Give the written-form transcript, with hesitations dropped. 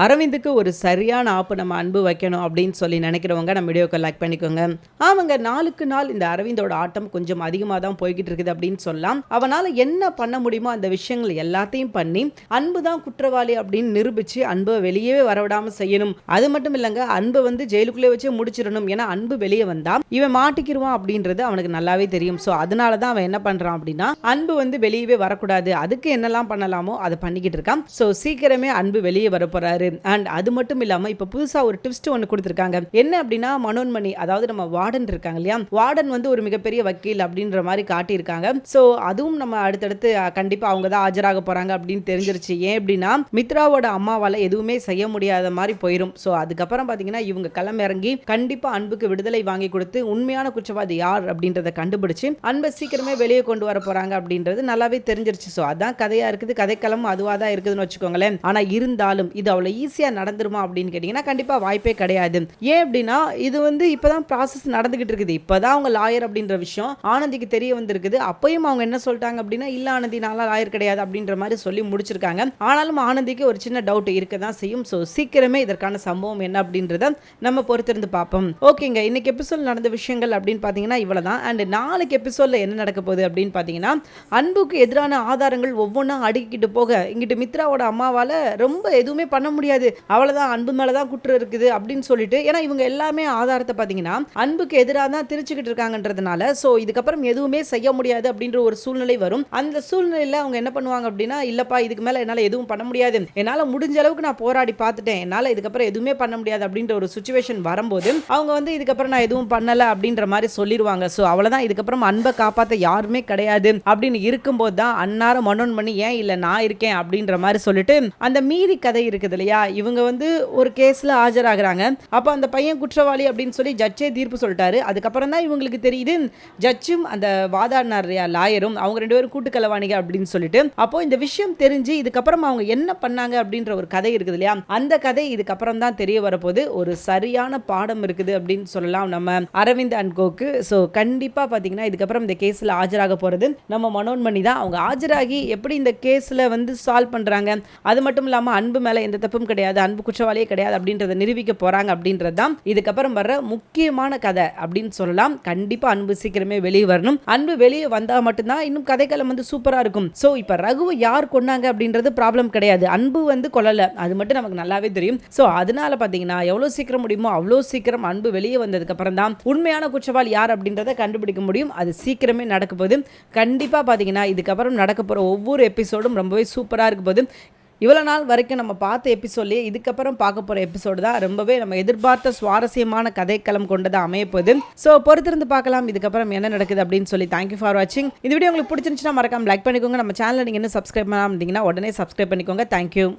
அரவிந்துக்கு ஒரு சரியான ஆப்பு நம்ம அன்பு வைக்கணும் அப்படின்னு சொல்லி நினைக்கிறவங்க நம்ம வீடியோக்கு லைக் பண்ணிக்கோங்க. அவங்க நாளுக்கு நாள் இந்த அரவிந்தோட ஆட்டம் கொஞ்சம் அதிகமாக தான் போய்கிட்டு இருக்குது அப்படின்னு சொல்லலாம். அவனால் என்ன பண்ண முடியுமோ அந்த விஷயங்கள் எல்லாத்தையும் பண்ணி அன்பு தான் குற்றவாளி அப்படின்னு நிரூபித்து அன்பை வெளியே வரவிடாமல் செய்யணும். அது மட்டும் இல்லைங்க, அன்பை வந்து ஜெயிலுக்குள்ளே வச்சு முடிச்சிடணும். ஏன்னா அன்பு வெளியே வந்தா இவன் மாட்டிக்கிடுவான் அப்படின்றது அவனுக்கு நல்லாவே தெரியும். ஸோ அதனால தான் அவன் என்ன பண்ணுறான் அப்படின்னா அன்பு வந்து வெளியவே வரக்கூடாது, அதுக்கு என்னெல்லாம் பண்ணலாமோ அதை பண்ணிக்கிட்டு இருக்கான். ஸோ சீக்கிரமே அன்பு வெளியே வரப்போறாரு. அண்ட் அது மட்டும் இல்லாம இப்ப புதுசா ஒரு ட்விஸ்ட் ஒன்னு கொடுத்திருக்காங்க. என்ன அப்படின்னா மனோன்மணி, அதாவது நம்ம வார்டன் இருக்காங்க இல்லையா, வார்டன் வந்து ஒரு மிகப்பெரிய வக்கீல் அப்படின்ற மாதிரி காட்டியிருக்காங்க. சோ அதுவும் நம்ம அடுத்தடுத்து கண்டிப்பா அவங்க தான் ஆஜராக போறாங்க அப்படின்னு தெரிஞ்சிருச்சு. ஏன் அப்படின்னா மித்ராவோட அம்மாவால எதுவுமே செய்ய முடியாத மாதிரி போயிடும். சோ அதுக்கப்புறம் பாத்தீங்கன்னா இவங்க களமிறங்கி கண்டிப்பா அன்புக்கு விடுதலை வாங்கி கொடுத்து உண்மையான குற்றவாளி யார் அப்படின்றத கண்டுபிடிச்சு அன்பை சீக்கிரமே வெளியே கொண்டு வர போறாங்க அப்படின்றது நல்லாவே தெரிஞ்சிருச்சு. சோ அதான் கதையா இருக்குது, கதைக்களம் அதுவா தான் இருக்குதுன்னு வச்சுக்கோங்களேன். ஆனா இருந்தாலும் இது அவ்வளவு ஈஸியா நடந்துருமா அப்படின்னு கேட்டீங்கன்னா கண்டிப்பா வாய்ப்பே கிடையாது. ஏன் அப்படின்னா இது வந்து இப்பதான் ப்ராசஸ் நடந்துகிட்டு இருக்குது. இப்பதான் அவங்க லாயர் அப்படின்ற விஷயம் ஆனந்திக்கு தெரிய வந்திருக்குது. அப்பயும் அவங்க என்ன சொல்லிட்டாங்க அப்படின்னா இல்ல ஆனந்தி, நான்லாம் லாயர் கிடையாது அப்படின்ற மாதிரி சொல்லி முடிச்சிருக்காங்க. ஆனாலும் ஆனந்திக்கு ஒரு சின்ன டவுட் இருக்க தான் செய்யும். ஸோ சீக்கிரமே இதற்கான சம்பவம் என்ன அப்படின்றத நம்ம பொறுத்திருந்து பார்ப்போம். ஓகேங்க, இன்னைக்கு எபிசோட் நடந்த விஷயங்கள் அப்படின்னு பார்த்தீங்கன்னா இவ்வளவுதான். அண்ட் நாளைக்கு எபிசோட்ல என்ன நடக்க போகுது அப்படின்னு பார்த்தீங்கன்னா அன்புக்கு எதிரான ஆதாரங்கள் ஒவ்வொன்றா அடுக்கிட்டு போக இங்கிட்டு மித்ராவோட அம்மாவால ரொம்ப எதுவுமே பண்ண முடியாது, அவ்வளவுதான் அன்பு மேலதான் குற்றம் இருக்குது அப்படின்னு சொல்லிட்டு, ஏன்னா இவங்க எல்லாமே ஆதாரத்தை பார்த்தீங்கன்னா அன்புக்கு எதிராக தான் திரிச்சுக்கிட்டு இருக்காங்கன்றதுனால ஸோ இதுக்கப்புறம் எதுவுமே செய்ய முடியாது அப்படின்ற ஒரு சூழ்நிலை வரும். அந்த சூழ்நிலையில் அவங்க என்ன பண்ணுவாங்க அப்படின்னா இல்லப்பா இதுக்கு மேல என்னால் எதுவும் பண்ண முடியாது, என்னால் முடிஞ்ச அளவுக்கு நான் போராடி பார்த்துட்டேன், என்னால் இதுக்கப்புறம் எதுவுமே பண்ண முடியாது அப்படின்ற ஒரு சுச்சுவேஷன் வரும்போது அவங்க வந்து இதுக்கப்புறம் நான் எதுவும் பண்ணலை அப்படின்ற மாதிரி சொல்லிடுவாங்க. ஸோ அவ்வளோதான், இதுக்கப்புறம் அன்பை காப்பாற்ற யாருமே கிடையாது அப்படின்னு இருக்கும்போது தான் அன்னாரம் மனோன்மணி ஏன் இல்லை நான் இருக்கேன் அப்படின்ற மாதிரி சொல்லிட்டு அந்த மீதி கதை இருக்குது இல்லையா, இவங்க வந்து ஒரு கேஸ்ல ஆஜராகிறாங்க. அப்போ அந்த பையன் குற்றவாளி அப்படின்னு சொல்லி ஜட்ஜே தீர்ப்பு சொல்லிட்டாரு. அதுக்கப்புறம் தான் இவங்களுக்கு தெரியுது ஜட்ஜும் அந்த வாதாடினார் லாயரும் அவங்க ரெண்டு பேரும் கூட்டுக்கலவாணிக அப்படின்னு சொல்லிட்டு. அப்போ இந்த விஷயம் தெரிஞ்சு இதுக்கப்புறம் அவங்க என்ன பண்ணாங்க அப்படின்ற ஒரு கதை இருக்குது இல்லையா, அந்த கதை இதுக்கப்புறம் தான் தெரிய வரப்போது. ஒரு சரியான பாடம் இருக்குது அப்படின்னு சொல்லலாம் நம்ம அரவிந்த் அண்ட் கோக்கு. ஸோ கண்டிப்பா பார்த்தீங்கன்னா இதுக்கப்புறம் இந்த கேஸ்ல ஆஜராக போறது நம்ம மனோன்மணி தான். அவங்க ஆஜராகி எப்படி இந்த கேஸ்ல வந்து சால்வ் பண்றாங்க, அது மட்டும் இல்லாமல் அன்பு மேல எந்த தப்பும் கிடையாது, அன்பு குற்றவாளியே கிடையாது அப்படின்றத நிரூபிக்க போறாங்க அப்படின்றது தான் இதுக்கப்புறம் வர்ற முக்கியமான கதை அப்படின்னு சொல்லலாம். கண்டிப்பா அன்பு சீக்கிரமே வெளியே வரணும். அன்பு வெளியே வந்தா மட்டும்தான் இன்னும் கதைக்களம் வந்து சூப்பரா இருக்கும். சோ இப்ப ரகுவை யார் கொண்டாங்க அப்படின்றது ப்ராப்ளம் கிடையாது, அன்பு வந்து கொல்லல, அது மட்டும் நமக்கு நல்லாவே தெரியும். சோ அதனால பாத்தீங்கன்னா எவ்வளவு சீக்கிரம் முடியுமோ அவ்வளவு சீக்கிரம் அன்பு வெளியே வந்ததுக்கு அப்புறம் தான் உண்மையான குற்றவாளி யார் அப்படின்றத கண்டுபிடிக்க முடியும். அது சீக்கிரமே நடக்க போகுது. கண்டிப்பா பாத்தீங்கன்னா இதுக்கப்புறம் நடக்க போற ஒவ்வொரு எபிசோடும் ரொம்பவே சூப்பரா இருக்க போகுது. இவ்வளோ நாள் வரைக்கும் நம்ம பார்த்த எபிசோட்லேயே இதுக்கப்புறம் பார்க்க போகிற எபிசோடு தான் ரொம்பவே நம்ம எதிர்பார்த்த சுவாரஸ்யமான கதைக்களம் கொண்டதாக அமையப்போகுது. ஸோ பொறுத்திருந்து பார்க்கலாம் இதுக்கப்புறம் என்ன நடக்குது அப்படின்னு சொல்லி. தேங்க்யூ ஃபார் வாட்சிங். இந்த வீடியோ உங்களுக்கு பிடிச்சிருந்துச்சுன்னா மறக்காம லைக் பண்ணிக்கோங்க. நம்ம சேனலை நீங்கள் இன்னும் சப்ஸ்கிரைப் பண்ணாமல் இருந்தீங்கன்னா உடனே சப்ஸ்கிரைப் பண்ணிக்கோங்க. தேங்க்யூ.